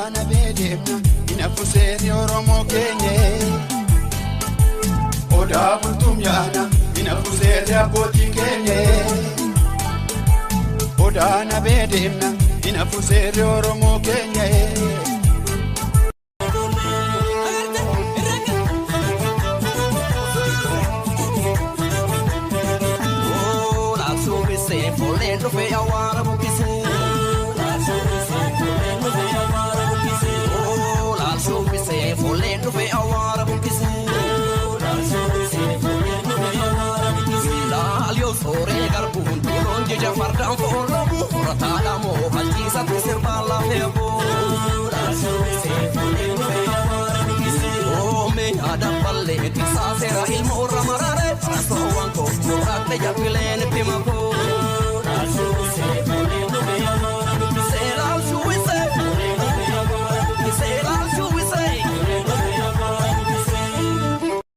Odana bedemna inafu seerri Oromoo keenya. Odaa bultuun yaana inafu seerri abbootii keenya. Odana bedemna inafu seerri Oromoo keenya. Fardam for Rabu, Ratadamo, Halisa, Sirpala, Oh, me, Adam Palle, Sasera, Ilmo Ramare, Sasso, Wanko, Murat, Yapile, and Pimaco.